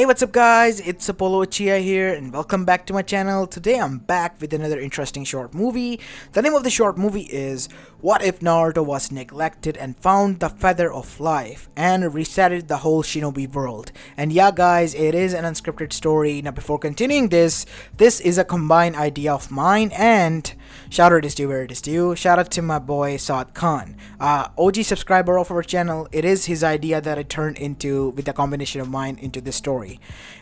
Hey, what's up guys, it's Apollo Uchiha here and welcome back to my channel. Today I'm back with another interesting short movie. The name of the short movie is What If Naruto Was Neglected and Found the Feather of Life and Resetted the Whole Shinobi World. And yeah guys, it is an unscripted story. Now before continuing this is a combined idea of mine and shout out is due where it is due. Shout out to my boy Saad Khan, OG subscriber of our channel. It is his idea that I turned into with a combination of mine into this story.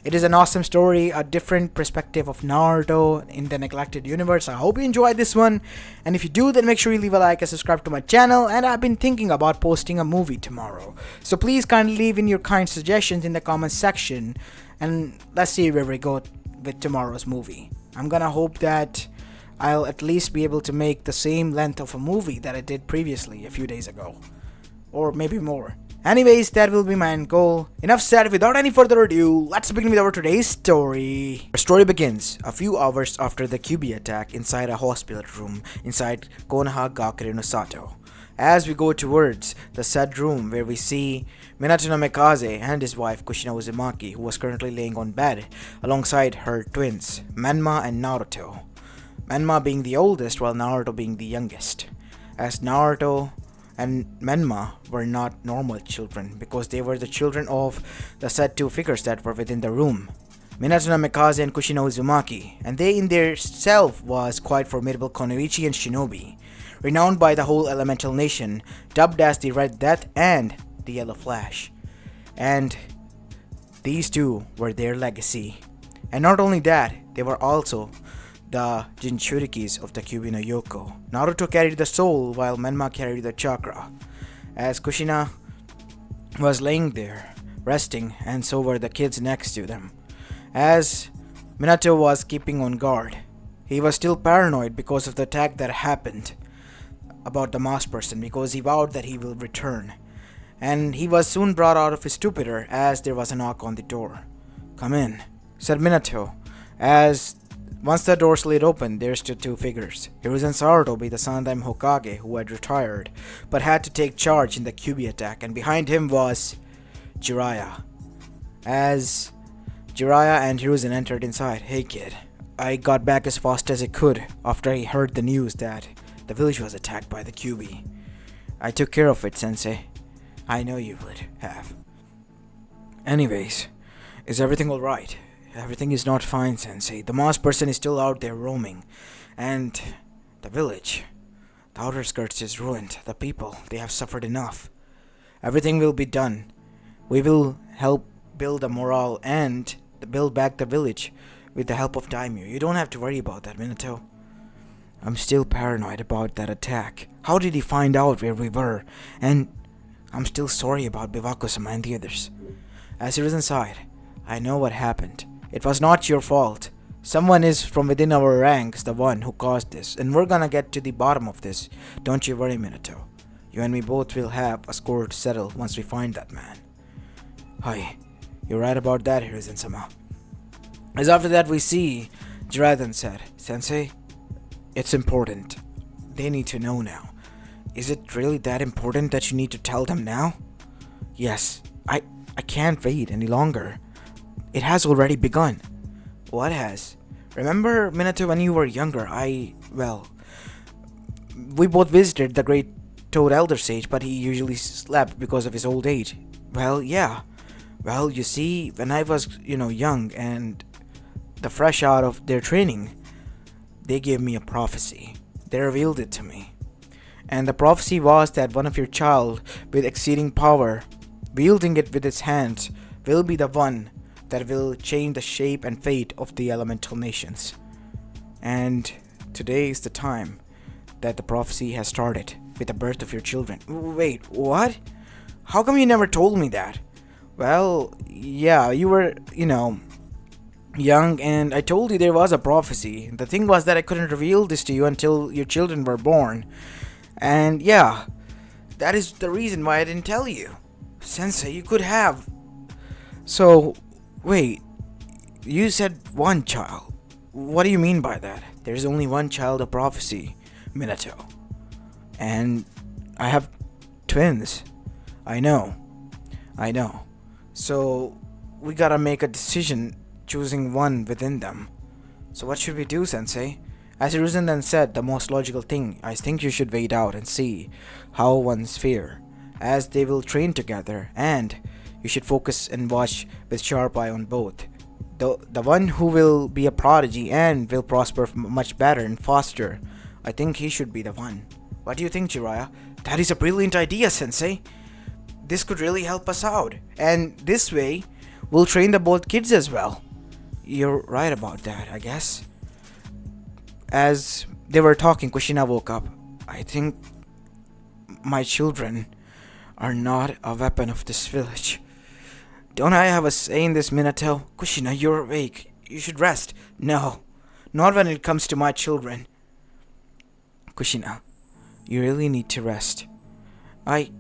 It is an awesome story, a different perspective of Naruto in the neglected universe. I hope you enjoyed this one, and if you do, then make sure you leave a like and subscribe to my channel. And I've been thinking about posting a movie tomorrow, so please kindly leave in your kind suggestions in the comments section, and let's see where we go with tomorrow's movie. I'm gonna hope that I'll at least be able to make the same length of a movie that I did previously a few days ago, or maybe more. Anyways, that will be my end goal. Enough said, without any further ado, let's begin with our today's story. Our story begins a few hours after the QB attack inside a hospital room inside Konohagakure no Sato. As we go towards the said room where we see Minato no Mikaze and his wife Kushina Uzumaki, who was currently laying on bed alongside her twins, Menma and Naruto. Menma being the oldest while Naruto being the youngest. As Naruto and Menma were not normal children because they were the children of the said two figures that were within the room, Minato no Mikaze and Kushina Uzumaki, and they in their self was quite formidable kunoichi and shinobi, renowned by the whole elemental nation, dubbed as the Red Death and the Yellow Flash. And these two were their legacy. And not only that, they were also the Jinchurikis of the Kyuubi no Yoko. Naruto carried the soul while Menma carried the chakra. As Kushina was laying there, resting, and so were the kids next to them. As Minato was keeping on guard, he was still paranoid because of the attack that happened about the masked person, because he vowed that he will return. And he was soon brought out of his stupor as there was a knock on the door. "Come in," said Minato, as once the door slid open, there stood two figures. Hiruzen Sarutobi, the Sandaime Hokage, who had retired, but had to take charge in the QB attack, and behind him was Jiraiya. As Jiraiya and Hiruzen entered inside, "Hey kid, I got back as fast as I could after I heard the news that the village was attacked by the QB. I took care of it, sensei. I know you would have. Anyways, is everything alright?" "Everything is not fine, sensei. The masked person is still out there roaming. And the village, the outer skirts is ruined. The people, they have suffered enough. Everything will be done. We will help build the morale and build back the village with the help of Daimyo. You don't have to worry about that, Minato." "I'm still paranoid about that attack. How did he find out where we were? And I'm still sorry about Biwako-sama and the others." As he was inside, "I know what happened. It was not your fault. Someone is from within our ranks the one who caused this, and we're gonna get to the bottom of this. Don't you worry, Minato. You and me both will have a score to settle once we find that man." "Hi, you're right about that, Hiruzen-sama." As after that we see, Jiraiya then said, "Sensei, it's important. They need to know now." "Is it really that important that you need to tell them now?" "Yes, I can't wait any longer. It has already begun." "What has?" "Remember, Minato, when you were younger, we both visited the great Toad Elder Sage, but he usually slept because of his old age." "Well, yeah. Well, you see, when I was, young and the fresh out of their training, they gave me a prophecy. They revealed it to me. And the prophecy was that one of your child with exceeding power, wielding it with its hands, will be the one that will change the shape and fate of the elemental nations. And today is the time that the prophecy has started with the birth of your children." "Wait, what? How come you never told me that?" "Well, yeah, you were, young, and I told you there was a prophecy. The thing was that I couldn't reveal this to you until your children were born. And yeah, that is the reason why I didn't tell you. Sensei, you could have." "So, wait, you said one child. What do you mean by that?" "There's only one child of prophecy, Minato. And I have twins." I know. So, we gotta make a decision, choosing one within them. So what should we do, Sensei? As Hiruzen then said, the most logical thing, I think you should wait out and see how ones fare, as they will train together, and you should focus and watch with sharp eye on both. The one who will be a prodigy and will prosper much better and faster, I think he should be the one. What do you think, Jiraiya? That is a brilliant idea, Sensei. This could really help us out, and this way, we'll train the both kids as well. You're right about that, I guess. As they were talking, Kushina woke up. I think my children are not a weapon of this village. Don't I have a say in this, Minato? Kushina, you're awake. You should rest. No, not when it comes to my children. Kushina, you really need to rest. I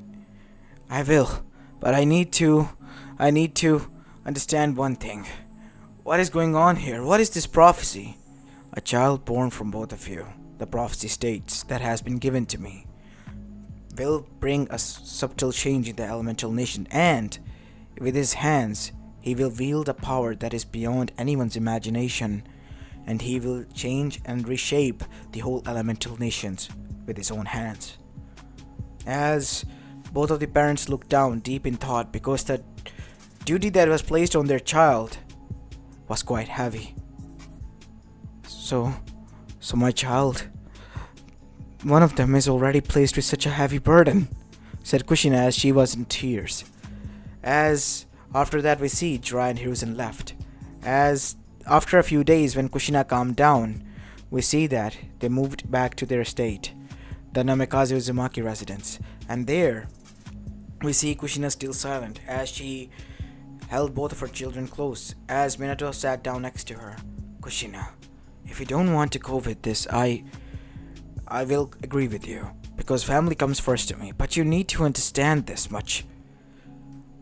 will, but I need to understand one thing. What is going on here? What is this prophecy? A child born from both of you, the prophecy states, that has been given to me, will bring a subtle change in the elemental nation, and with his hands, he will wield a power that is beyond anyone's imagination, and he will change and reshape the whole elemental nations with his own hands. As both of the parents looked down deep in thought, because the duty that was placed on their child was quite heavy. So my child, one of them is already placed with such a heavy burden, said Kushina as she was in tears. As after that we see Jiraiya and Hiruzen left. As after a few days, when Kushina calmed down, we see that they moved back to their estate, the Namikaze Uzumaki residence, and there we see Kushina still silent as she held both of her children close as Minato sat down next to her. Kushina, if you don't want to go with this, I will agree with you, because family comes first to me, but you need to understand this much.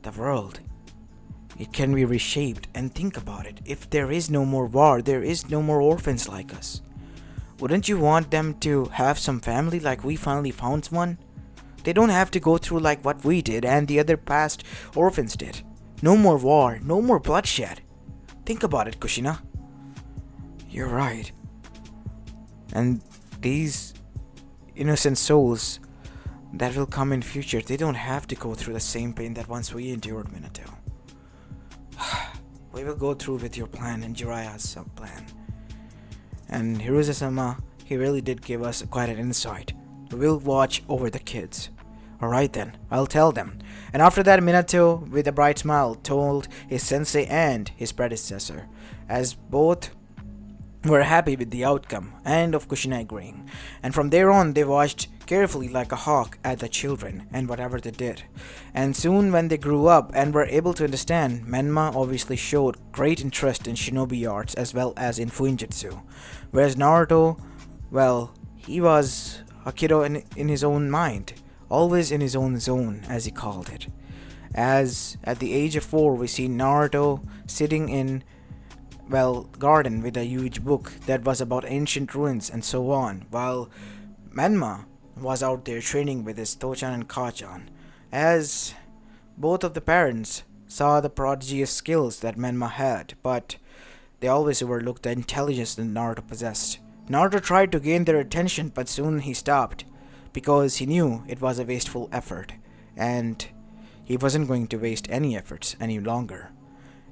The world, it can be reshaped, and think about it. If there is no more war, there is no more orphans like us. Wouldn't you want them to have some family like we finally found one? They don't have to go through like what we did and the other past orphans did. No more war, no more bloodshed. Think about it, Kushina. You're right. And these innocent souls that will come in future, they don't have to go through the same pain that once we endured, Minato. We will go through with your plan and Jiraiya's plan. And Hiruzen-sama, he really did give us quite an insight. We'll watch over the kids. Alright then, I'll tell them. And after that, Minato, with a bright smile, told his sensei and his predecessor, as both were happy with the outcome and of Kushina agreeing. And from there on, they watched carefully like a hawk at the children and whatever they did. And soon when they grew up and were able to understand, Menma obviously showed great interest in shinobi arts as well as in fuinjutsu. Whereas Naruto, well, he was a kiddo in his own mind, always in his own zone, as he called it. As at the age of 4, we see Naruto sitting in, well, garden with a huge book that was about ancient ruins and so on, while Menma was out there training with his Tochan and Kachan, as both of the parents saw the prodigious skills that Menma had, but they always overlooked the intelligence that Naruto possessed. Naruto tried to gain their attention, but soon he stopped, because he knew it was a wasteful effort, and he wasn't going to waste any efforts any longer.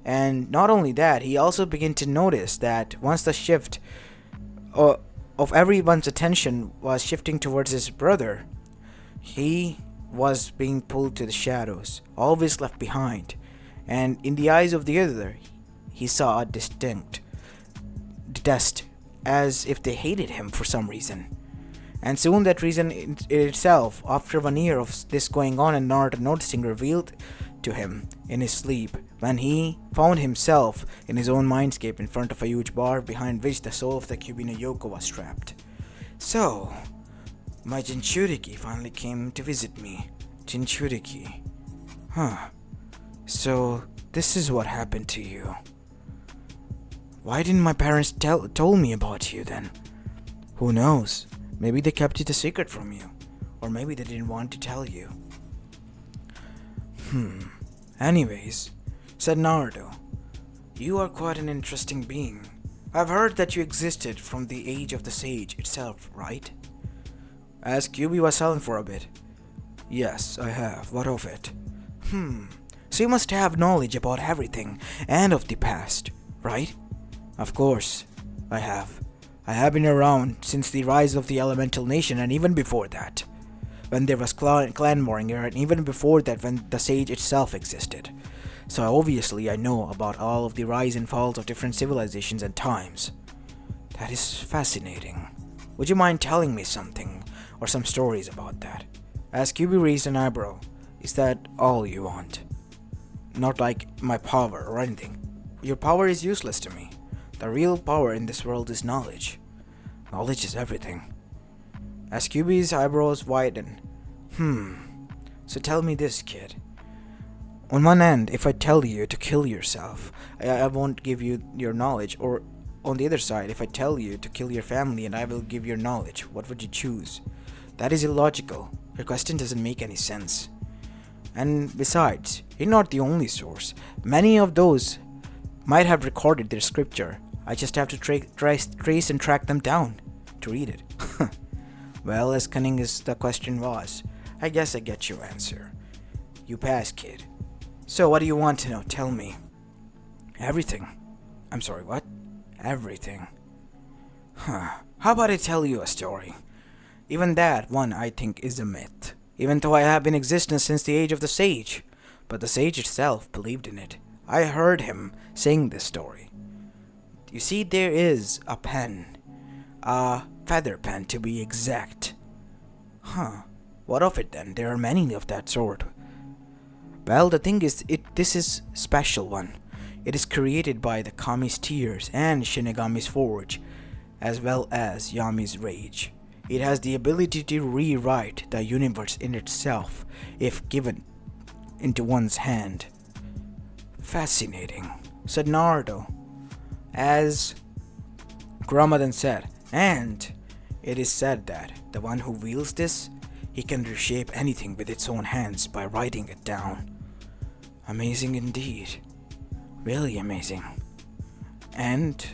And not only that, he also began to notice that once the shift of everyone's attention was shifting towards his brother, he was being pulled to the shadows, always left behind. And in the eyes of the other, he saw a distinct detest, as if they hated him for some reason. And soon that reason in itself, after 1 year of this going on and Naruto noticing, revealed to him in his sleep, when he found himself in his own mindscape in front of a huge bar behind which the soul of the Kyuubi no Yoko was trapped. So, my Jinchuriki finally came to visit me. Jinchuriki. Huh. So, this is what happened to you. Why didn't my parents told me about you then? Who knows? Maybe they kept it a secret from you. Or maybe they didn't want to tell you. Anyways, said Naruto. You are quite an interesting being. I've heard that you existed from the age of the sage itself, right? As Kyuubi was silent for a bit. Yes, I have. What of it? So you must have knowledge about everything and of the past, right? Of course, I have. I have been around since the rise of the elemental nation and even before that. When there was clan warring and even before that when the sage itself existed. So obviously I know about all of the rise and falls of different civilizations and times. That is fascinating. Would you mind telling me something or some stories about that? As Kyuubi raised an eyebrow. Is that all you want? Not like my power or anything. Your power is useless to me. The real power in this world is knowledge. Knowledge is everything. As Kyuubi's eyebrows widened. So tell me this, kid. On one end, if I tell you to kill yourself, I won't give you your knowledge. Or on the other side, if I tell you to kill your family and I will give your knowledge, what would you choose? That is illogical. Your question doesn't make any sense. And besides, you're not the only source. Many of those might have recorded their scripture. I just have to trace and track them down to read it. Well, as cunning as the question was, I guess I get your answer. You pass, kid. So what do you want to know? Tell me. Everything. I'm sorry, what? Everything. How about I tell you a story? Even that one I think is a myth. Even though I have been in existence since the age of the sage. But the sage itself believed in it. I heard him saying this story. You see, there is a pen. A feather pen to be exact. What of it then? There are many of that sort. Well, the thing is, this is special one. It is created by the Kami's tears and Shinigami's forge, as well as Yami's rage. It has the ability to rewrite the universe in itself if given into one's hand. Fascinating, said Naruto. As Kurama then said, and it is said that the one who wields this, he can reshape anything with its own hands by writing it down. Amazing indeed. Really amazing. And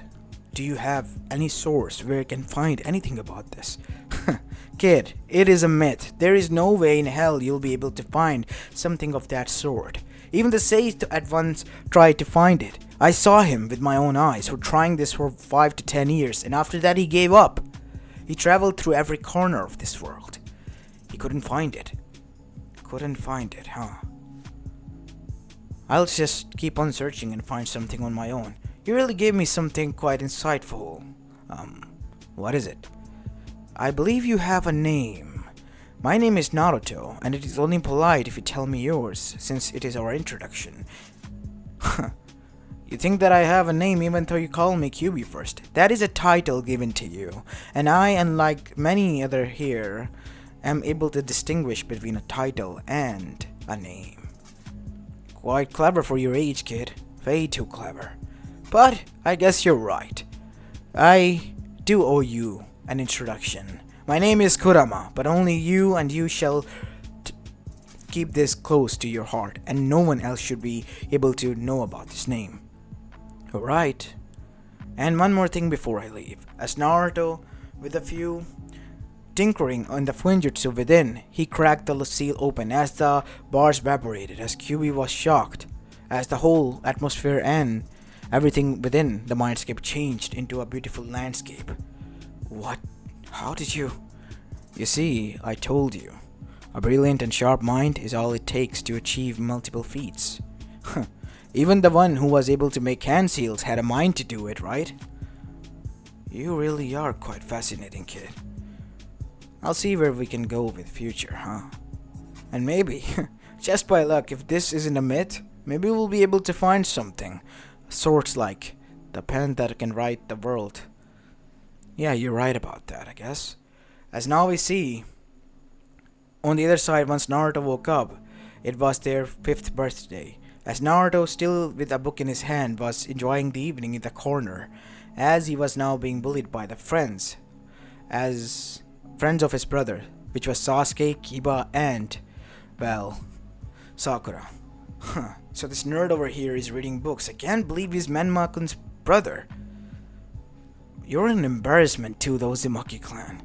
do you have any source where you can find anything about this? Kid, it is a myth. There is no way in hell you'll be able to find something of that sort. Even the sage at once tried to find it. I saw him with my own eyes for trying this for 5 to 10 years, and after that he gave up. He traveled through every corner of this world. He couldn't find it. Couldn't find it, huh? I'll just keep on searching and find something on my own. You really gave me something quite insightful. What is it? I believe you have a name. My name is Naruto, and it is only polite if you tell me yours, since it is our introduction. You think that I have a name even though you call me Kyuubi first. That is a title given to you, and I, unlike many other here, am able to distinguish between a title and a name. Quite clever for your age, kid. Way too clever. But I guess you're right. I do owe you an introduction. My name is Kurama, but only you and you shall keep this close to your heart, and no one else should be able to know about this name. Alright. And one more thing before I leave. As Naruto, with a few tinkering on the Fuinjutsu within, he cracked the seal open as the bars evaporated, as Kyuubi was shocked, as the whole atmosphere and everything within the mindscape changed into a beautiful landscape. What? How did you? You see, I told you. A brilliant and sharp mind is all it takes to achieve multiple feats. Even the one who was able to make hand seals had a mind to do it, right? You really are quite fascinating, kid. I'll see where we can go with future, huh? And maybe, just by luck, if this isn't a myth, maybe we'll be able to find something. Sorts like the pen that can write the world. Yeah, you're right about that, I guess. As now we see, on the other side, once Naruto woke up, it was their 5th birthday. As Naruto, still with a book in his hand, was enjoying the evening in the corner, as he was now being bullied by the friends, as friends of his brother, which was Sasuke, Kiba, and, well, Sakura. Huh, so this nerd over here is reading books. I can't believe he's Menma-kun's brother. You're an embarrassment to the Uzumaki clan.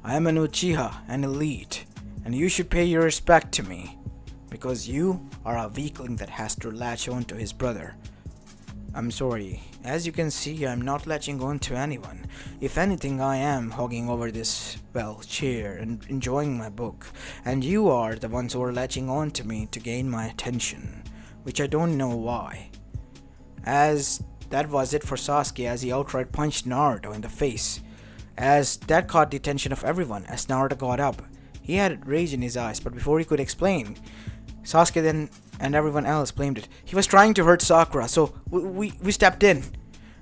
I am an Uchiha, an elite, and you should pay your respect to me, because you are a weakling that has to latch on to his brother. I'm sorry, as you can see, I'm not latching on to anyone. If anything, I am hogging over this, chair and enjoying my book, and you are the ones who are latching on to me to gain my attention, which I don't know why. As that was it for Sasuke as he outright punched Naruto in the face. As that caught the attention of everyone as Naruto got up. He had rage in his eyes, but before he could explain, Sasuke then and everyone else blamed it. He was trying to hurt Sakura, so we stepped in.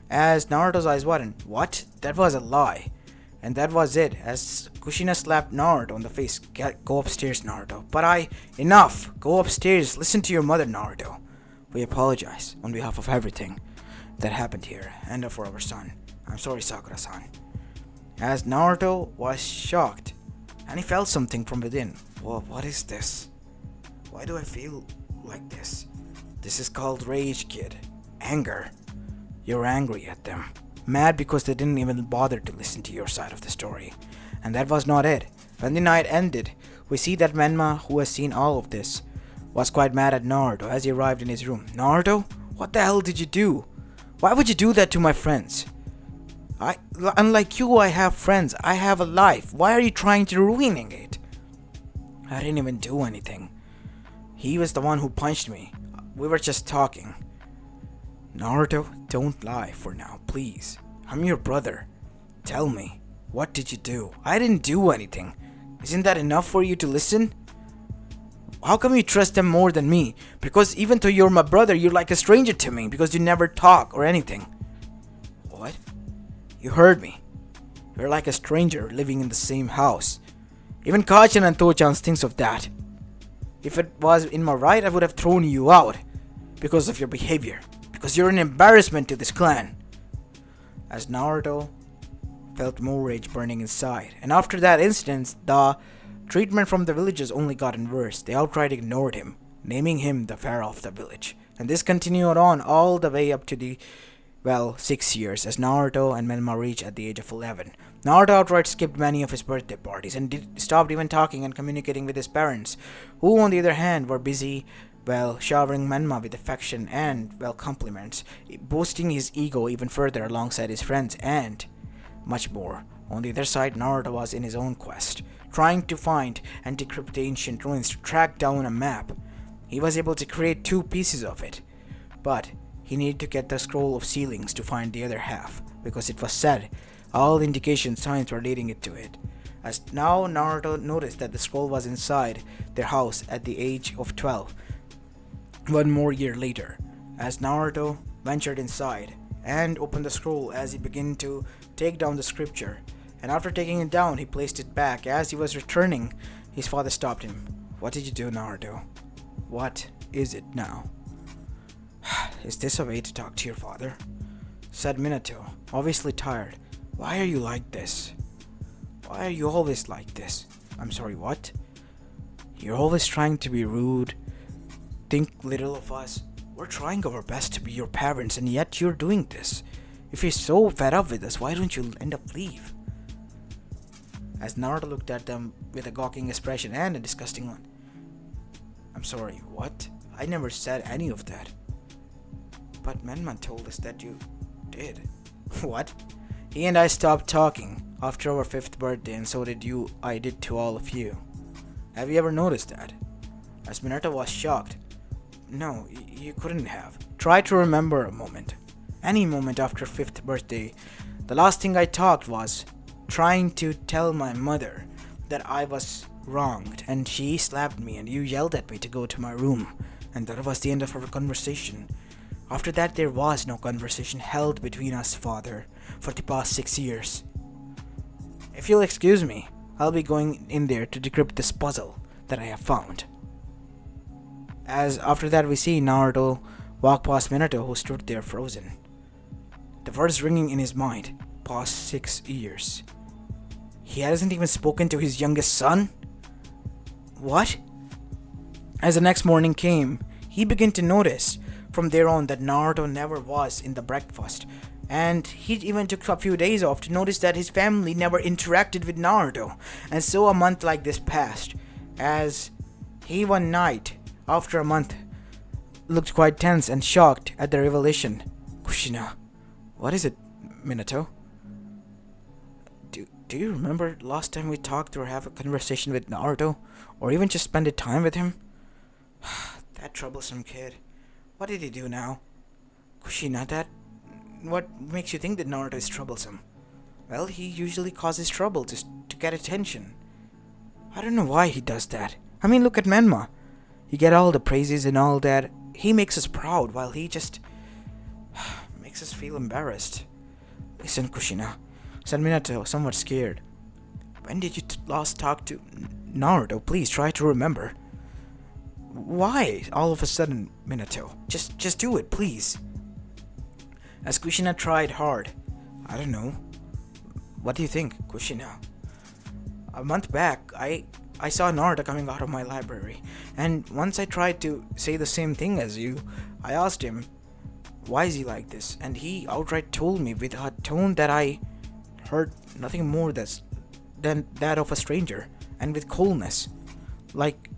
As Naruto's eyes widened, what? That was a lie. And that was it, as Kushina slapped Naruto on the face. Go upstairs, Naruto. But enough! Go upstairs, listen to your mother, Naruto. We apologize on behalf of everything that happened here, and for our son. I'm sorry, Sakura-san. As Naruto was shocked, and he felt something from within. What is this? Why do I feel like this? This is called rage, kid. Anger. You're angry at them. Mad because they didn't even bother to listen to your side of the story. And that was not it. When the night ended, we see that Menma, who has seen all of this, was quite mad at Naruto as he arrived in his room. Naruto? What the hell did you do? Why would you do that to my friends? Unlike you, I have friends. I have a life. Why are you trying to ruining it? I didn't even do anything. He was the one who punched me. We were just talking. Naruto, don't lie for now, please. I'm your brother. Tell me, what did you do? I didn't do anything. Isn't that enough for you to listen? How come you trust them more than me? Because even though you're my brother, you're like a stranger to me because you never talk or anything. What? You heard me. You're like a stranger living in the same house. Even Kachan and Tochan thinks of that. If it was in my right, I would have thrown you out because of your behavior. Because you're an embarrassment to this clan. As Naruto felt more rage burning inside. And after that incident, the treatment from the villagers only gotten worse. They outright ignored him, naming him the pharaoh of the village. And this continued on all the way up to the 6 years, as Naruto and Menma reached at the age of 11. Naruto outright skipped many of his birthday parties and stopped even talking and communicating with his parents, who on the other hand were busy, showering Menma with affection and, compliments, boosting his ego even further alongside his friends and much more. On the other side, Naruto was in his own quest, trying to find and decrypt the ancient ruins to track down a map. He was able to create 2 pieces of it, but he needed to get the scroll of ceilings to find the other half, because it was said all indication signs were leading it to it. As now Naruto noticed that the scroll was inside their house at the age of 12, 1 more year later. As Naruto ventured inside and opened the scroll as he began to take down the scripture, and after taking it down he placed it back. As he was returning, his father stopped him. What did you do, Naruto? What is it now? Is this a way to talk to your father? Said Minato, obviously tired. Why are you like this? Why are you always like this? I'm sorry, what? You're always trying to be rude. Think little of us. We're trying our best to be your parents, and yet you're doing this. If you're so fed up with us, why don't you end up leave? As Naruto looked at them with a gawking expression and a disgusting one. I'm sorry, what? I never said any of that. But Menman told us that you did. What? He and I stopped talking after our 5th birthday, and so did you. I did to all of you. Have you ever noticed that? As Minato was shocked. No, you couldn't have. Try to remember a moment. Any moment after 5th birthday. The last thing I talked was trying to tell my mother that I was wronged, and she slapped me and you yelled at me to go to my room, and that was the end of our conversation. After that, there was no conversation held between us, father, for the past 6 years. If you'll excuse me, I'll be going in there to decrypt this puzzle that I have found. As after that we see Naruto walk past Minato, who stood there frozen. The words ringing in his mind, past 6 years. He hasn't even spoken to his youngest son? What? As the next morning came, he began to notice from there on that Naruto never was in the breakfast. And he even took a few days off to notice that his family never interacted with Naruto. And so a month like this passed, as he one night, after a month, looked quite tense and shocked at the revelation. Kushina, what is it, Minato? Do you remember last time we talked or have a conversation with Naruto? Or even just spend a time with him? That troublesome kid. What did he do now? Kushina, what makes you think that Naruto is troublesome? Well, he usually causes trouble to get attention. I don't know why he does that. I mean, look at Menma. He get all the praises and all that. He makes us proud while he just makes us feel embarrassed. Listen, Kushina, said Minato, somewhat scared. When did you last talk to Naruto? Please try to remember. Why all of a sudden, Minato? Just do it, please. As Kushina tried hard. I don't know. What do you think, Kushina? A month back, I saw Naruto coming out of my library, and once I tried to say the same thing as you, I asked him, why is he like this? And he outright told me with a tone that I heard nothing more than that of a stranger, and with coldness, like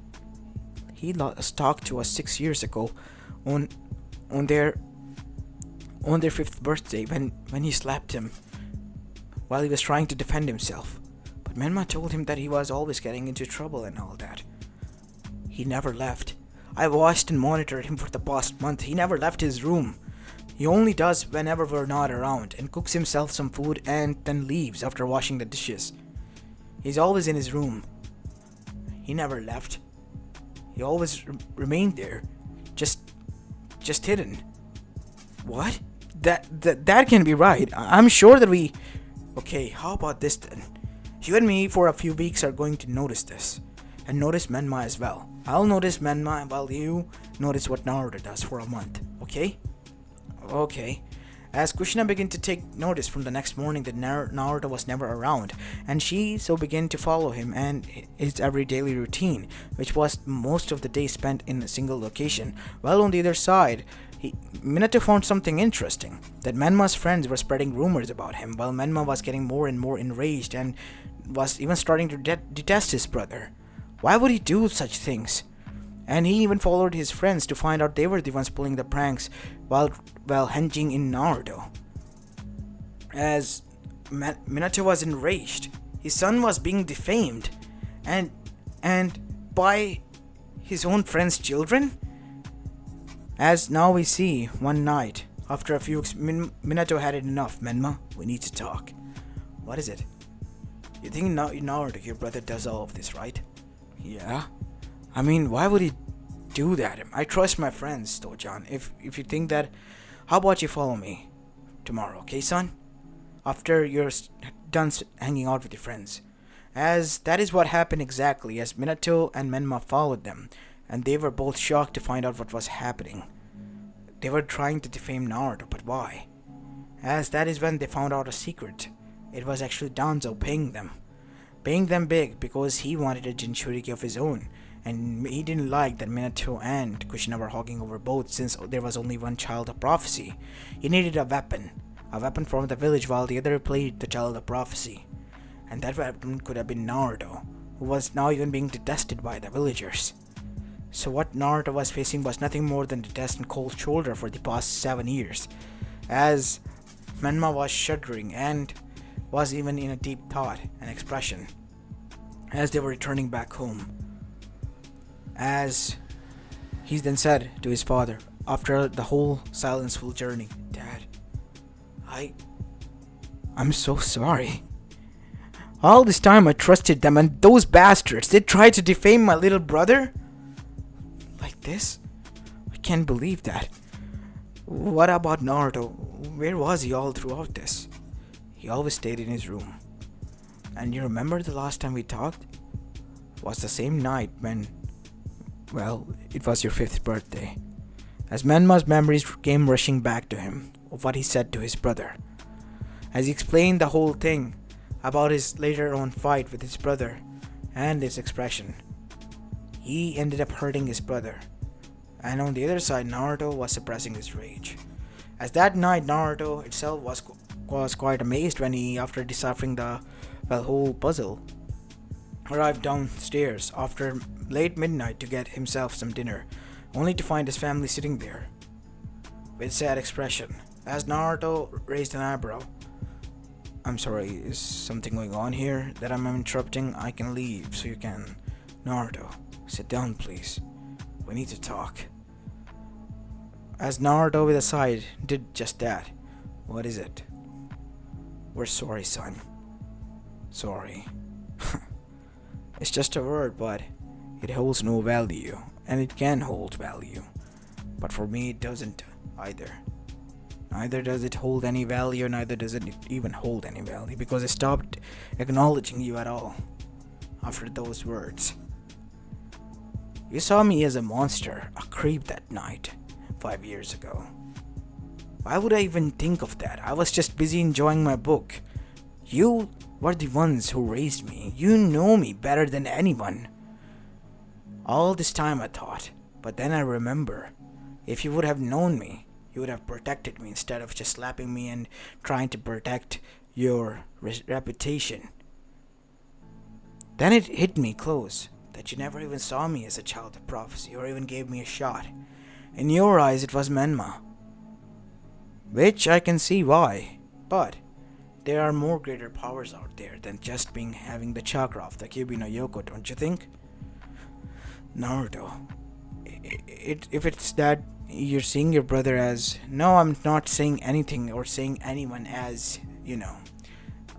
he last talked to us 6 years ago on their 5th birthday when he slapped him while he was trying to defend himself. But Menma told him that he was always getting into trouble and all that. He never left. I watched and monitored him for the past month. He never left his room. He only does whenever we're not around, and cooks himself some food and then leaves after washing the dishes. He's always in his room. He never left. He always remained there, just hidden. What? That can be right. I'm sure that we... Okay, how about this then? You and me for a few weeks are going to notice this. And notice Menma as well. I'll notice Menma while you notice what Naruto does for a month. Okay? Okay. As Kushina began to take notice from the next morning that Naruto was never around, and she so began to follow him and his every daily routine, which was most of the day spent in a single location. While on the other side, Minato found something interesting, that Menma's friends were spreading rumors about him, while Menma was getting more and more enraged and was even starting to detest his brother. Why would he do such things? And he even followed his friends to find out they were the ones pulling the pranks while hinging in Naruto. As Minato was enraged, his son was being defamed, and by his own friends' children. As now we see, one night, after a few weeks, Minato had it enough. Menma, we need to talk. What is it? You think Naruto, your brother, does all of this, right? Yeah. I mean, why would he do that? I trust my friends, Tojan. If you think that, how about you follow me tomorrow, okay, son? After you're done hanging out with your friends. As that is what happened exactly, as Minato and Menma followed them, and they were both shocked to find out what was happening. They were trying to defame Naruto, but why? As that is when they found out a secret. It was actually Danzo paying them big because he wanted a Jinchuriki of his own, and he didn't like that Minato and Kushina were hogging over both since there was only one child of prophecy. He needed a weapon from the village while the other played the child of prophecy, and that weapon could have been Naruto, who was now even being detested by the villagers. So what Naruto was facing was nothing more than detest and cold shoulder for the past 7 years, as Menma was shuddering and was even in a deep thought and expression as they were returning back home. As he then said to his father, after the whole silenceful journey, Dad, I'm so sorry. All this time I trusted them, and those bastards, they tried to defame my little brother? Like this? I can't believe that. What about Naruto? Where was he all throughout this? He always stayed in his room. And you remember the last time we talked? It was the same night when, well, it was your 5th birthday. As Menma's memories came rushing back to him of what he said to his brother. As he explained the whole thing about his later on fight with his brother and his expression. He ended up hurting his brother. and on the other side, Naruto was suppressing his rage. As that night, Naruto itself was quite amazed when he, after deciphering the whole puzzle, arrived downstairs after late midnight to get himself some dinner, only to find his family sitting there with sad expression. As Naruto raised an eyebrow, "I'm sorry, is something going on here that I'm interrupting? I can leave so you can." "Naruto, sit down please. We need to talk." As Naruto with a sigh did just that. "What is it?" "We're sorry, son." "Sorry." It's just a word, but it holds no value, and it can hold value. But for me, it doesn't either. Neither does it hold any value, neither does it even hold any value, because I stopped acknowledging you at all after those words. You saw me as a monster, a creep that night, 5 years ago. Why would I even think of that? I was just busy enjoying my book. You were the ones who raised me. You know me better than anyone. All this time I thought, but then I remember, if you would have known me, you would have protected me instead of just slapping me and trying to protect your reputation. Then it hit me close that you never even saw me as a child of prophecy or even gave me a shot. In your eyes it was Menma, which I can see why, but there are more greater powers out there than just having the chakra of the Kyuubi no Yoko, don't you think? Naruto, if it's that you're seeing your brother as... No, I'm not saying anything or saying anyone as,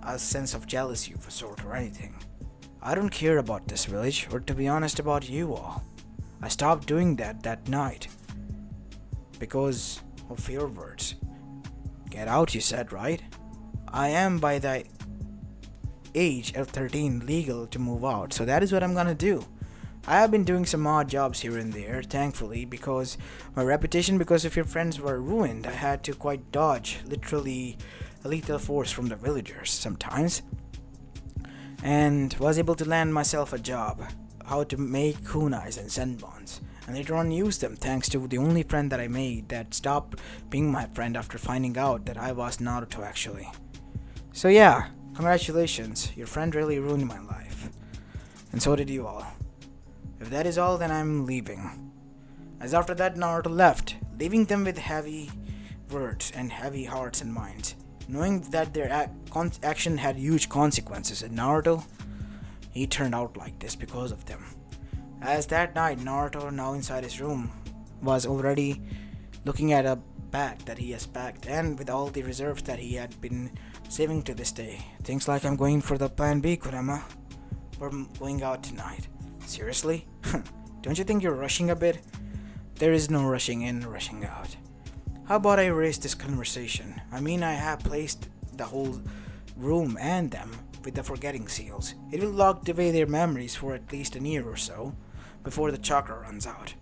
a sense of jealousy of a sort or anything. I don't care about this village, or to be honest about you all. I stopped doing that night because of your words. Get out, you said, right? I am by the age of 13 legal to move out, so that is what I'm gonna do. I have been doing some odd jobs here and there, thankfully, because my reputation because of your friends were ruined. I had to quite dodge, literally, a lethal force from the villagers sometimes, and was able to land myself a job, how to make kunais and senbons, and later on use them thanks to the only friend that I made that stopped being my friend after finding out that I was Naruto actually. So yeah, congratulations, your friend really ruined my life, and so did you all. If that is all, then I'm leaving. As after that, Naruto left, leaving them with heavy words and heavy hearts and minds, knowing that their action had huge consequences. And Naruto, he turned out like this because of them. As that night, Naruto, now inside his room, was already looking at a bag that he has packed, and with all the reserves that he had been saving to this day. Things like, I'm going for the plan B, Kurama. We're going out tonight. Seriously? Don't you think you're rushing a bit? There is no rushing in, rushing out. How about I erase this conversation? I mean, I have placed the whole room and them with the forgetting seals. It will lock away their memories for at least a year or so, before the chakra runs out.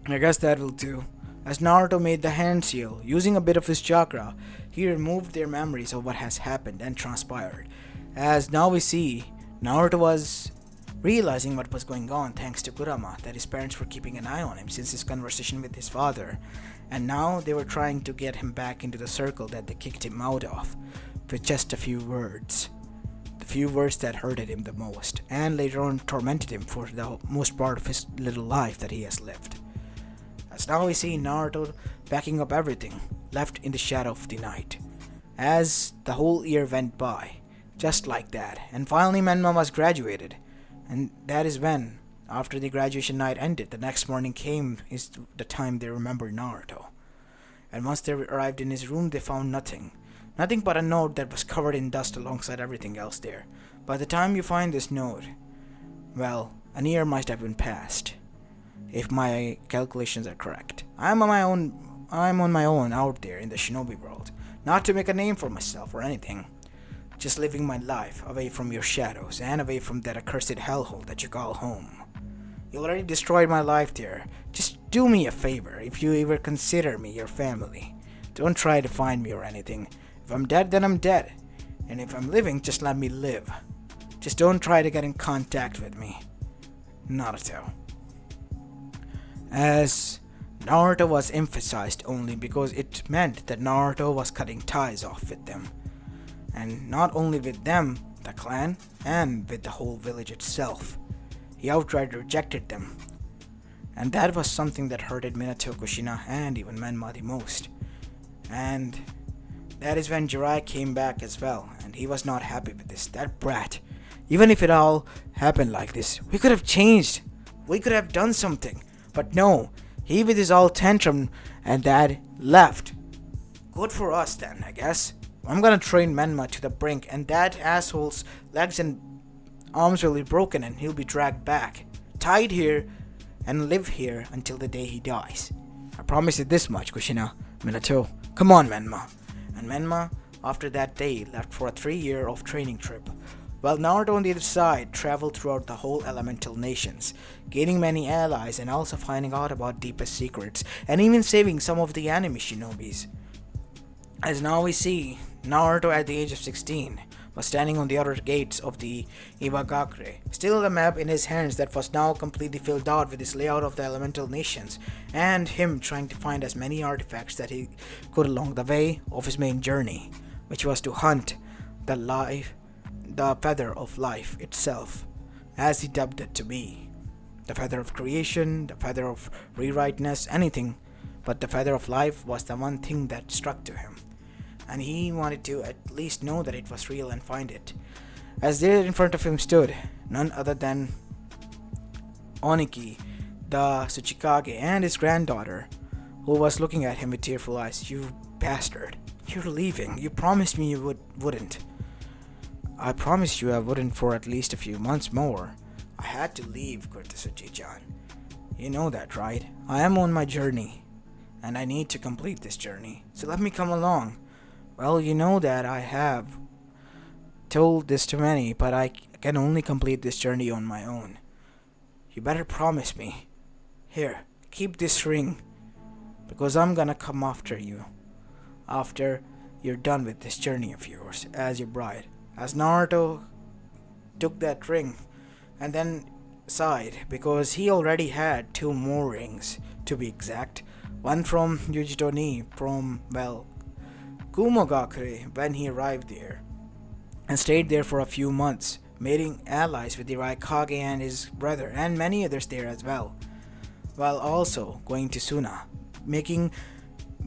I guess that will do. As Naruto made the hand seal, using a bit of his chakra, he removed their memories of what has happened and transpired. As now we see, Naruto was realizing what was going on thanks to Kurama, that his parents were keeping an eye on him since his conversation with his father, and now they were trying to get him back into the circle that they kicked him out of, with just a few words. The few words that hurted him the most, and later on tormented him for the most part of his little life that he has lived. As now we see Naruto backing up everything, left in the shadow of the night. As the whole year went by, just like that, and finally Menma was graduated. And that is when, after the graduation night ended, the next morning came is the time they remembered Naruto. And once they arrived in his room, they found nothing. Nothing but a note that was covered in dust alongside everything else there. By the time you find this note, well, a year might have been passed, if my calculations are correct. I'm on my own out there in the shinobi world, not to make a name for myself or anything. Just living my life away from your shadows and away from that accursed hellhole that you call home. You already destroyed my life there. Just do me a favor if you ever consider me your family. Don't try to find me or anything. If I'm dead, then I'm dead. And if I'm living, just let me live. Just don't try to get in contact with me. Naruto. as Naruto was emphasized only because it meant that Naruto was cutting ties off with them. And not only with them, the clan, and with the whole village itself. He outright rejected them. And that was something that hurted Minato, Kushina, and even Menma the most. And that is when Jiraiya came back as well, and he was not happy with this. That brat. Even if it all happened like this, we could have changed. We could have done something. But no, he with his all tantrum and dad left. Good for us then, I guess. I'm gonna train Menma to the brink, and that asshole's legs and arms will be broken and he'll be dragged back, tied here, and live here until the day he dies. I promise you this much, Kushina. Minato, come on, Menma. And Menma, after that day, left for a 3-year of training trip, while Naruto on the other side traveled throughout the whole elemental nations, gaining many allies and also finding out about deepest secrets, and even saving some of the enemy shinobis. As now we see, Naruto at the age of 16 was standing on the outer gates of the Ibagakure, still the map in his hands that was now completely filled out with his layout of the elemental nations, and him trying to find as many artifacts that he could along the way of his main journey, which was to hunt the feather of life itself, as he dubbed it to be. The feather of creation, the feather of rewriteness, anything, but the feather of life was the one thing that struck to him, and he wanted to at least know that it was real and find it. As there in front of him stood none other than Oniki, the Tsuchikage, and his granddaughter, who was looking at him with tearful eyes. "You bastard, you're leaving. You promised me you wouldn't." "I promised you I wouldn't for at least a few months more. I had to leave, Kurtasuchi-chan. You know that, right? I am on my journey, and I need to complete this journey, so let me come along." "Well, you know that I have told this to many, but I can only complete this journey on my own. You better promise me. Here, keep this ring, because I'm gonna come after you after you're done with this journey of yours as your bride." As Naruto took that ring and then sighed, because he already had 2 more rings, to be exact. One from Yujito-ni from, Kumogakure when he arrived there, and stayed there for a few months, making allies with the Raikage and his brother, and many others there as well, while also going to Suna, making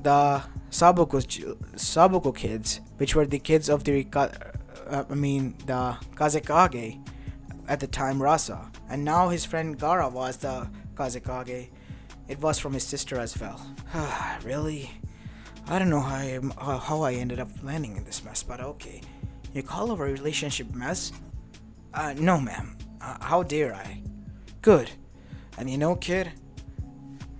the Sabuko kids, which were the kids of the Kazekage at the time, Rasa, and now his friend Gara was the Kazekage. It was from his sister as well. Really? I don't know how I ended up landing in this mess, but okay. You call our relationship mess? No, ma'am. How dare I? Good. And you know, kid,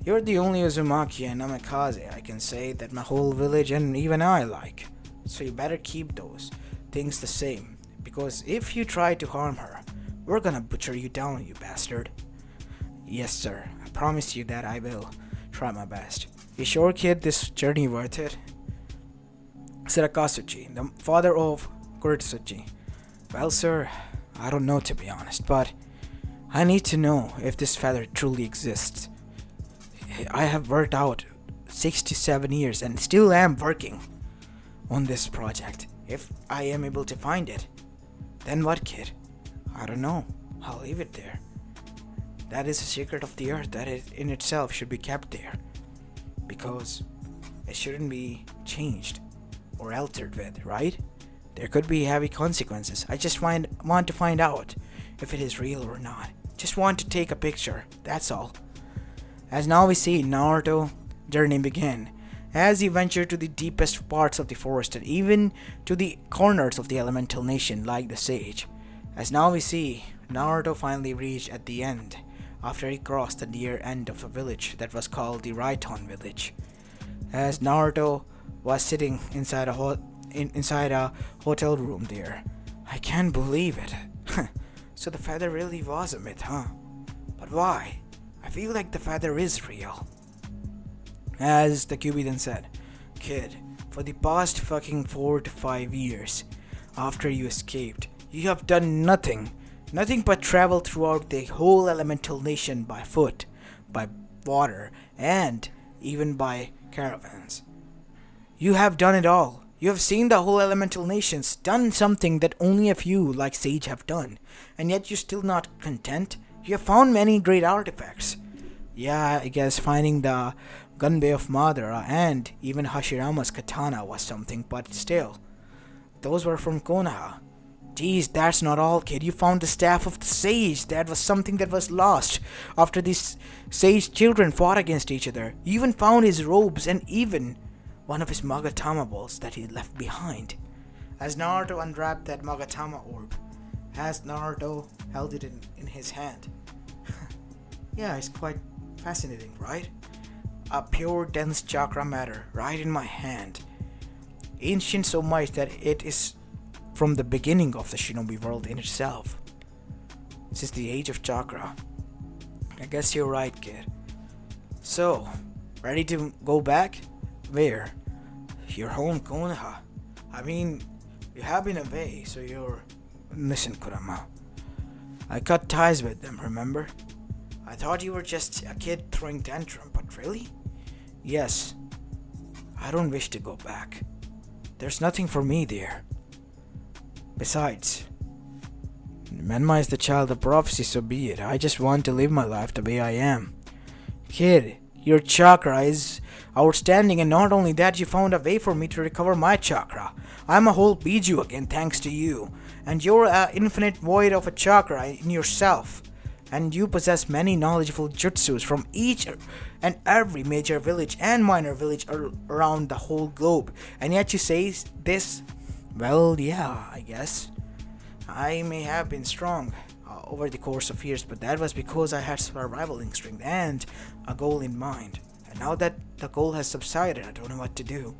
you're the only Uzumaki and Namikaze I can say that my whole village and even I like. So you better keep those things the same, because if you try to harm her, we're gonna butcher you down, you bastard. Yes, sir. I promise you that I will try my best. You sure, kid, this journey worth it? Said Akatsuchi, the father of Kuretsuchi. Well, sir, I don't know, to be honest, but I need to know if this feather truly exists. I have worked out 6 to 7 years and still am working on this project. If I am able to find it, then what, kid? I don't know. I'll leave it there. That is a secret of the earth that in itself should be kept there, because it shouldn't be changed or altered with, right? There could be heavy consequences. I just want to find out if it is real or not. Just want to take a picture, that's all. As now we see Naruto journey begin, as he ventured to the deepest parts of the forest and even to the corners of the elemental nation like the sage. As now we see Naruto finally reached at the end, after he crossed the near end of a village that was called the Raiton village. As Naruto was sitting inside a hotel room there. I can't believe it. So the feather really was a myth, huh? But why? I feel like the feather is real. As the QB then said, "Kid, for the past fucking 4 to 5 years after you escaped, you have done nothing but travel throughout the whole elemental nation by foot, by water, and even by caravans. You have done it all. You have seen the whole elemental nations, done something that only a few like Sage have done, and yet you're still not content. You have found many great artifacts. Yeah, I guess finding the Gunbei of Madara and even Hashirama's katana was something, but still, those were from Konoha. Geez, that's not all, kid. You found the staff of the sage. That was something that was lost after these sage children fought against each other. You even found his robes and even one of his Magatama balls that he left behind. As Naruto unwrapped that Magatama orb, as Naruto held it in his hand. Yeah, it's quite fascinating, right? A pure dense chakra matter right in my hand. Ancient so much that it is from the beginning of the shinobi world in itself. This is the age of chakra. I guess you're right, kid. So, ready to go back? Where? Your home, Konoha. I mean, you have been away, so you're... Listen, Kurama. I cut ties with them, remember? I thought you were just a kid throwing tantrum, but really? Yes. I don't wish to go back. There's nothing for me there. Besides, Menma is the child of prophecy, so be it. I just want to live my life the way I am. Kid, your chakra is outstanding, and not only that, you found a way for me to recover my chakra. I'm a whole Biju again thanks to you, and you're an infinite void of a chakra in yourself. And you possess many knowledgeable jutsus from each and every major village and minor village around the whole globe. And yet you say this? Well, yeah, I guess. I may have been strong over the course of years, but that was because I had survival instinct and a goal in mind. And now that the goal has subsided, I don't know what to do.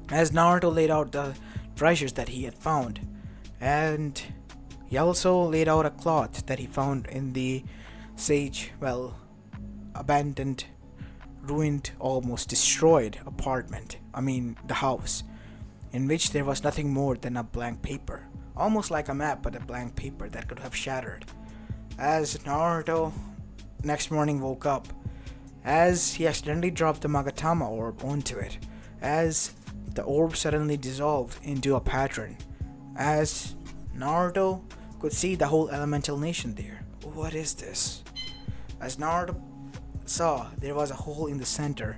As Naruto laid out the treasures that he had found, and he also laid out a cloth that he found in the abandoned, ruined, almost destroyed apartment. The house, in which there was nothing more than a blank paper. Almost like a map, but a blank paper that could have shattered. As Naruto next morning woke up, as he accidentally dropped the Magatama orb onto it, as the orb suddenly dissolved into a pattern, as Naruto could see the whole elemental nation there. What is this? As Naruto saw, there was a hole in the center.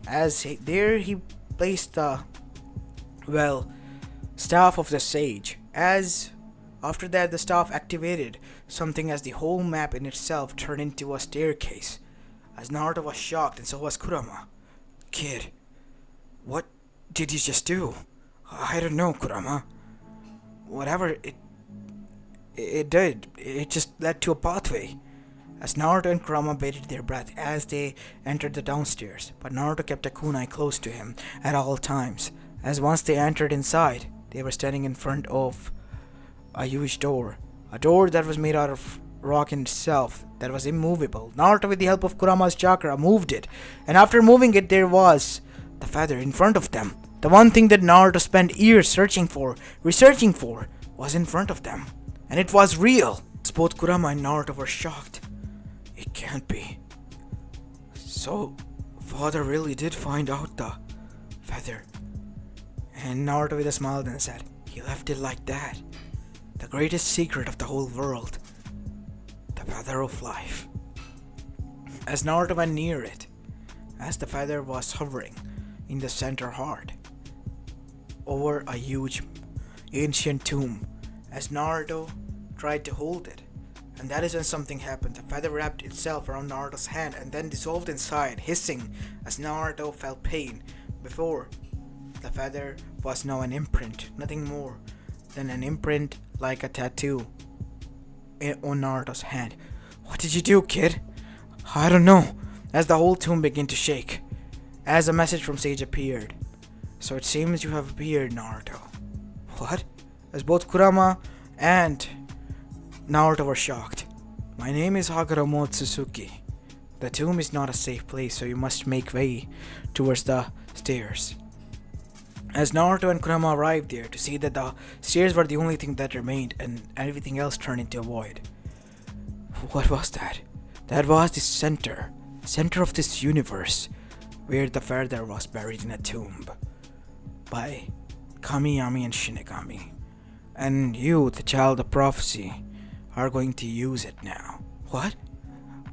He placed the staff of the sage. As after that the staff activated something, as the whole map in itself turned into a staircase. As Naruto was shocked, and so was Kurama. Kid, what did you just do? I don't know, Kurama. Whatever it did, it just led to a pathway. As Naruto and Kurama bated their breath as they entered the downstairs, but Naruto kept a kunai close to him at all times. As once they entered inside, they were standing in front of a huge door. A door that was made out of rock in itself, that was immovable. Naruto, with the help of Kurama's chakra, moved it. And after moving it, there was the feather in front of them. The one thing that Naruto spent years researching for, was in front of them. And it was real. Both Kurama and Naruto were shocked. It can't be. So, father really did find out the feather. And Naruto with a smile then said, he left it like that. The greatest secret of the whole world. The feather of life. As Naruto went near it, as the feather was hovering in the center heart, over a huge ancient tomb, as Naruto tried to hold it, and that is when something happened. The feather wrapped itself around Naruto's hand and then dissolved inside, hissing as Naruto felt pain. Before, the feather was now an imprint, nothing more than an imprint like a tattoo on Naruto's hand. What did you do, kid? I don't know. As the whole tomb began to shake, as a message from Sage appeared. So it seems you have appeared, Naruto. What? As both Kurama and Naruto were shocked. My name is Haguro Motsusuki. The tomb is not a safe place, so you must make way towards the stairs. As Naruto and Kurama arrived there to see that the stairs were the only thing that remained and everything else turned into a void. What was that? That was the center center of this universe, where the feather was buried in a tomb by Kamiyami and Shinigami. And you, the child of prophecy, are going to use it now. What?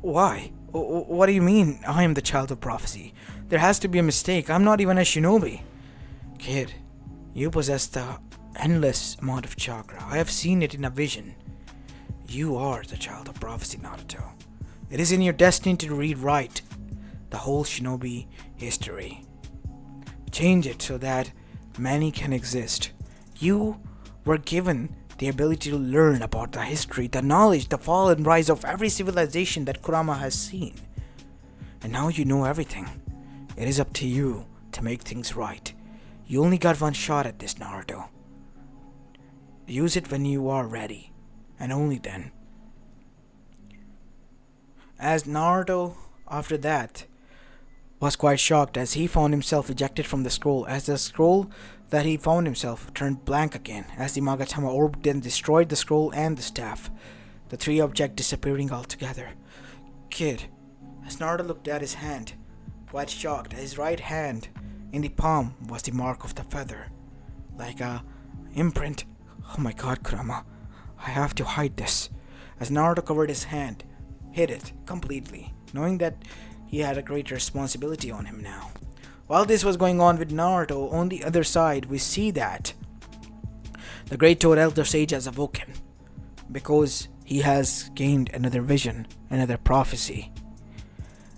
Why? What do you mean I am the child of prophecy? There has to be a mistake. I'm not even a shinobi. Kid, you possess the endless amount of chakra. I have seen it in a vision. You are the child of prophecy, Naruto. It is in your destiny to rewrite the whole shinobi history. Change it so that many can exist. You were given the ability to learn about the history, the knowledge, the fall and rise of every civilization that Kurama has seen. And now you know everything. It is up to you to make things right. You only got one shot at this, Naruto. Use it when you are ready, and only then. As Naruto, after that, was quite shocked as he found himself ejected from the scroll, as the scroll that he found himself turned blank again, as the Magatama orb then destroyed the scroll and the staff, the three objects disappearing altogether. Kid, as Naruto looked at his hand, quite shocked, his right hand in the palm was the mark of the feather, like a imprint. Oh my god, Kurama, I have to hide this. As Naruto covered his hand, hid it completely, knowing that he had a great responsibility on him now. While this was going on with Naruto, on the other side, we see that the Great Toad Elder Sage has awoken, because he has gained another vision, another prophecy.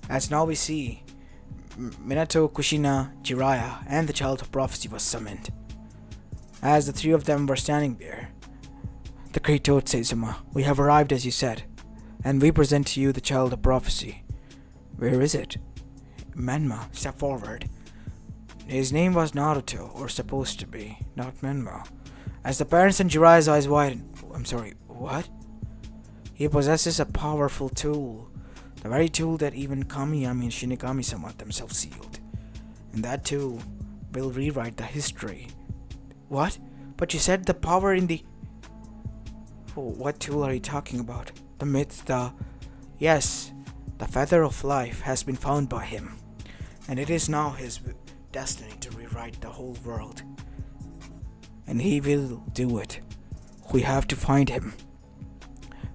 As now we see, Minato, Kushina, Jiraiya, and the Child of Prophecy was summoned. As the three of them were standing there, the Great Toad says, "We have arrived as you said, and we present to you the Child of Prophecy." "Where is it?" Menma stepped forward. His name was Naruto, or supposed to be, not Menma. As the parents and Jiraiya's eyes widened, I'm sorry, what? He possesses a powerful tool, the very tool that even Kamiyami and Shinigami-sama themselves sealed. And that tool will rewrite the history. What? But you said the power in the... Oh, what tool are you talking about? The myth, Yes, the Feather of Life has been found by him, and it is now his destiny to rewrite the whole world. And he will do it. We have to find him.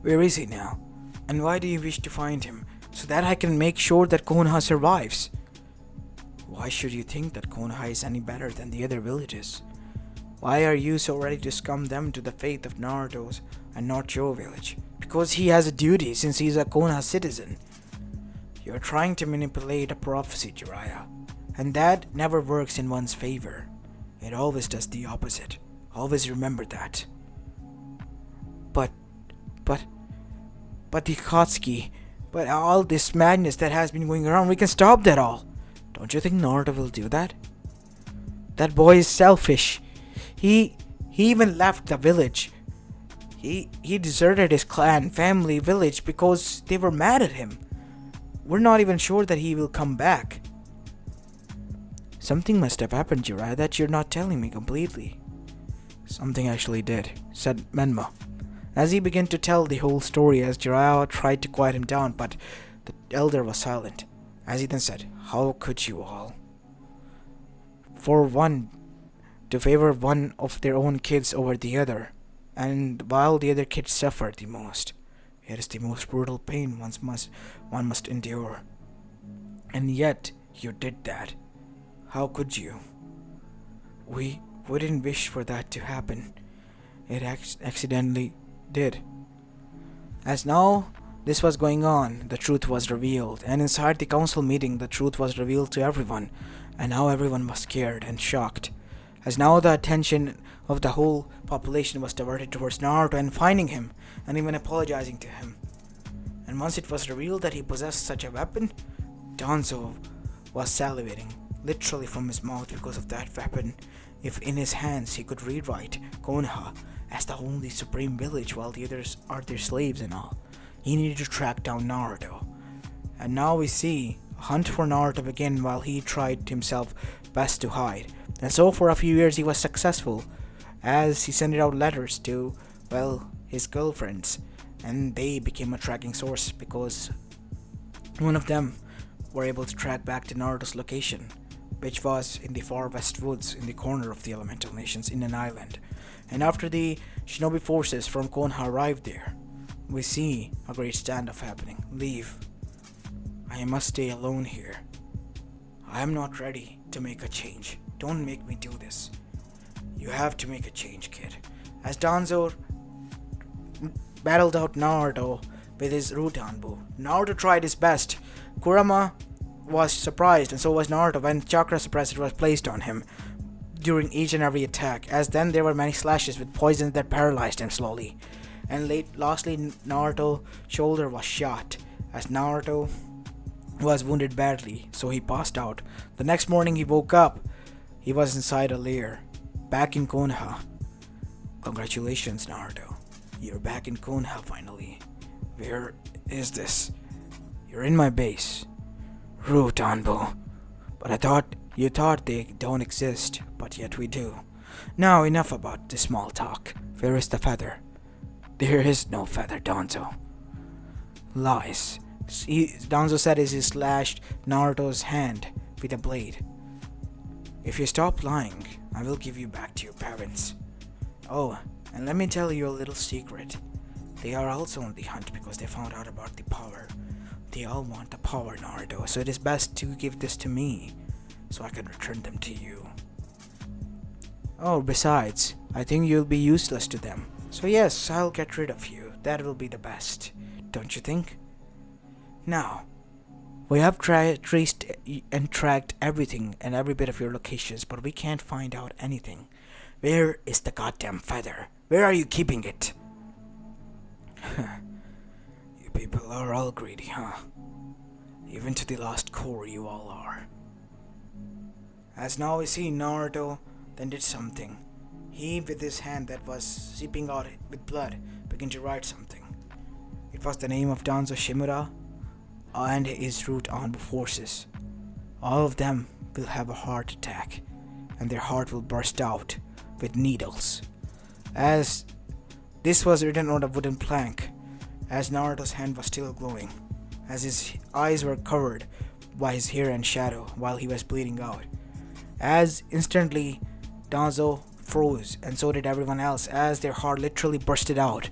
Where is he now? And why do you wish to find him? So that I can make sure that Konoha survives. Why should you think that Konoha is any better than the other villages? Why are you so ready to succumb them to the fate of Naruto's and not your village? Because he has a duty since he is a Konoha citizen. You are trying to manipulate a prophecy, Jiraiya, and that never works in one's favor. It always does the opposite. Always remember that. But the Akatsuki, but all this madness that has been going around, we can stop that all. Don't you think Naruto will do that? That boy is selfish. He even left the village. He deserted his clan, family, village because they were mad at him. We're not even sure that he will come back. Something must have happened, Jiraiya, that you're not telling me completely. Something actually did, said Menma, as he began to tell the whole story, as Jiraiya tried to quiet him down, but the elder was silent, as he then said, "How could you all? For one, to favor one of their own kids over the other, and while the other kids suffered the most. It is the most brutal pain one must endure. And yet, you did that. How could you? We wouldn't wish for that to happen. It accidentally did." As now this was going on, the truth was revealed, and inside the council meeting the truth was revealed to everyone, and now everyone was scared and shocked, as now the attention of the whole population was diverted towards Naruto and finding him, and even apologizing to him. And once it was revealed that he possessed such a weapon, Danzo was salivating, literally from his mouth, because of that weapon. If in his hands he could rewrite Konoha as the only supreme village while the others are their slaves and all, he needed to track down Naruto. And now we see a hunt for Naruto begin while he tried himself best to hide. And so for a few years he was successful, as he sent out letters to, his girlfriends, and they became a tracking source because one of them were able to track back to Naruto's location, which was in the far west woods in the corner of the elemental nations in an island. And after the shinobi forces from Konoha arrived there, we see a great standoff happening. Leave. I must stay alone here. I am not ready to make a change. Don't make me do this. You have to make a change, kid. As Danzo battled out Naruto with his Rutanbu, Naruto tried his best. Kurama was surprised, and so was Naruto when chakra suppressor was placed on him during each and every attack, as then there were many slashes with poison that paralyzed him slowly. And lastly, Naruto's shoulder was shot, as Naruto was wounded badly, so he passed out. The next morning he woke up. He was inside a lair, back in Konoha. Congratulations, Naruto. You're back in Konoha finally. Where is this? You're in my base. Rutanbu. But you thought they don't exist, but yet we do. Now enough about this small talk. Where is the feather? There is no feather, Danzo. Lies. Danzo said as he slashed Naruto's hand with a blade. If you stop lying, I will give you back to your parents. Oh, and let me tell you a little secret. They are also on the hunt because they found out about the power. They all want the power, Naruto, so it is best to give this to me, so I can return them to you. Oh, besides, I think you'll be useless to them. So yes, I'll get rid of you. That will be the best, don't you think? Now, we have traced and tracked everything and every bit of your locations, but we can't find out anything. Where is the goddamn feather? Where are you keeping it? You people are all greedy, huh? Even to the last core you all are. As now we see Naruto then did something. He, with his hand that was seeping out with blood, began to write something. It was the name of Danzo Shimura and his Rutanbu forces. All of them will have a heart attack, and their heart will burst out with needles. As this was written on a wooden plank, as Naruto's hand was still glowing, as his eyes were covered by his hair and shadow while he was bleeding out. As instantly Danzo froze, and so did everyone else, as their heart literally bursted out,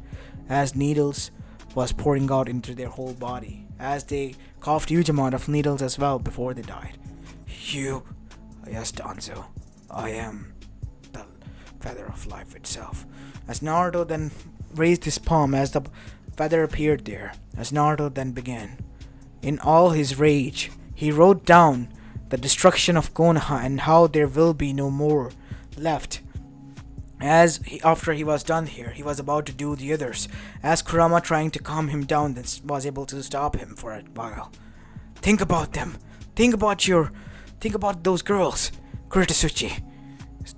as needles was pouring out into their whole body, as they coughed huge amount of needles as well before they died. You, yes, Danzo, I am the feather of life itself. As Naruto then raised his palm as the feather appeared there, as Naruto then began. In all his rage, he wrote down the destruction of Konoha and how there will be no more left. After he was done here, he was about to do the others, as Kurama, trying to calm him down, was able to stop him for a while. Think about them. Think about those girls, Kuritsuchi.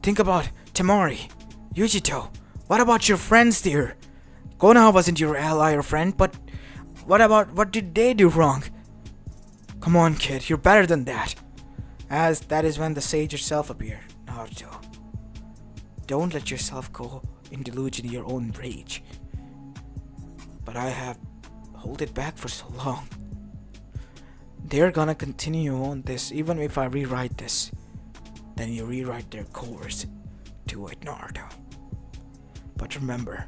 Think about Temari, Yujito. What about your friends there? Konoha wasn't your ally or friend, but what did they do wrong? Come on, kid, you're better than that. As that is when the sage herself appeared. Naruto, don't let yourself go in delusion in your own rage. But I have held it back for so long. They're gonna continue on this even if I rewrite this. Then you rewrite their course to it, Naruto. But remember,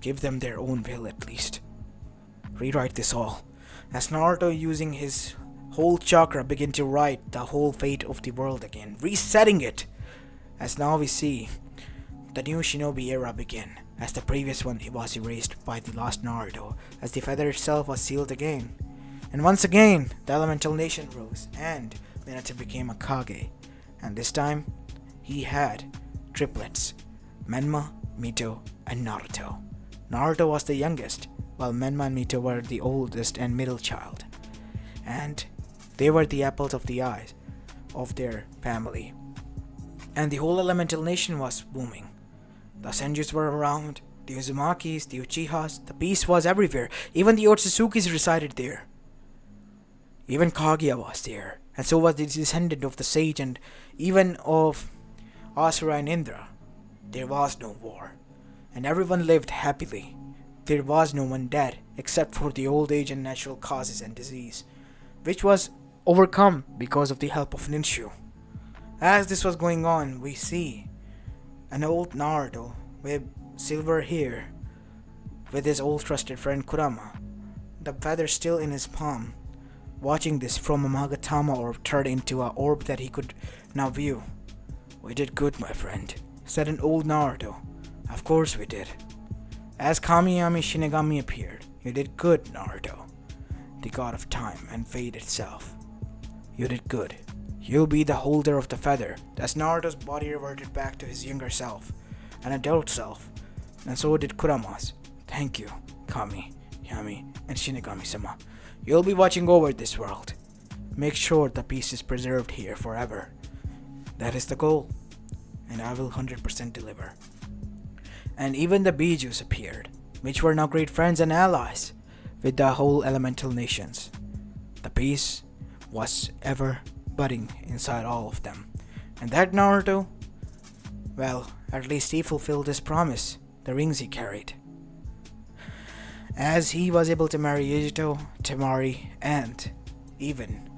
give them their own will at least. Rewrite this all. As Naruto, using his whole chakra, began to write the whole fate of the world again, resetting it. As now we see the new shinobi era begin, as the previous one was erased by the last Naruto, as the feather itself was sealed again. And once again, the elemental nation rose, and Minato became a Kage. And this time, he had triplets, Menma, Mito, and Naruto. Naruto was the youngest, while Menma and Mito were the oldest and middle child. And they were the apples of the eyes of their family. And the whole elemental nation was booming. The Senjus were around, the Uzumakis, the Uchihas, the beast was everywhere. Even the Otsuzukis resided there. Even Kaguya was there, and so was the descendant of the sage and even of Asura and Indra. There was no war, and everyone lived happily. There was no one dead, except for the old age and natural causes and disease, which was overcome because of the help of Ninshu. As this was going on, we see an old Naruto with silver hair with his old trusted friend Kurama, the feather still in his palm, watching this from a Magatama orb turned into an orb that he could now view. "We did good, my friend," said an old Naruto. "Of course we did." As Kamiyami Shinigami appeared, "You did good, Naruto, the god of time and fate itself. You did good. You'll be the holder of the feather." As Naruto's body reverted back to his younger self, an adult self, and so did Kurama's. "Thank you, Kami, Yami, and Shinigami-sama. You'll be watching over this world. Make sure the peace is preserved here forever. That is the goal, and I will 100% deliver." And even the Bijus appeared, which were now great friends and allies with the whole elemental nations. The peace was ever budding inside all of them. And that Naruto, well, at least he fulfilled his promise, the rings he carried, as he was able to marry Yujito, Temari, and even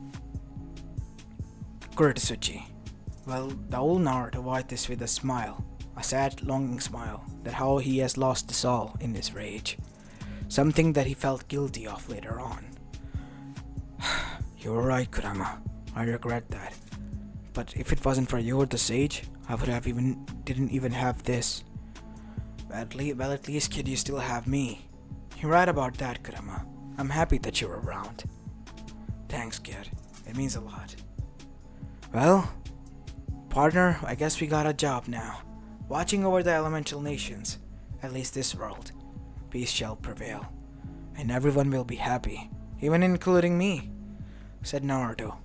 Kuretsuchi. Well, the old Naruto watched this with a smile, a sad, longing smile, that how he has lost this all in his rage, something that he felt guilty of later on. "You were right, Kurama. I regret that. But if it wasn't for you or the sage, I would have didn't even have this. At least, kid, you still have me." "You're right about that, Kurama. I'm happy that you're around." "Thanks, kid. It means a lot." "Well, partner, I guess we got a job now. Watching over the elemental nations, at least this world. Peace shall prevail, and everyone will be happy, even including me," said Naruto.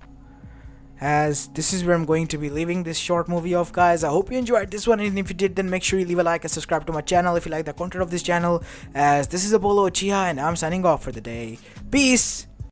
As this is where I'm going to be leaving this short movie off, guys. I hope you enjoyed this one, and if you did, then make sure you leave a like and subscribe to my channel if you like the content of this channel. As this is Apollo Uchiha, and I'm signing off for the day. Peace!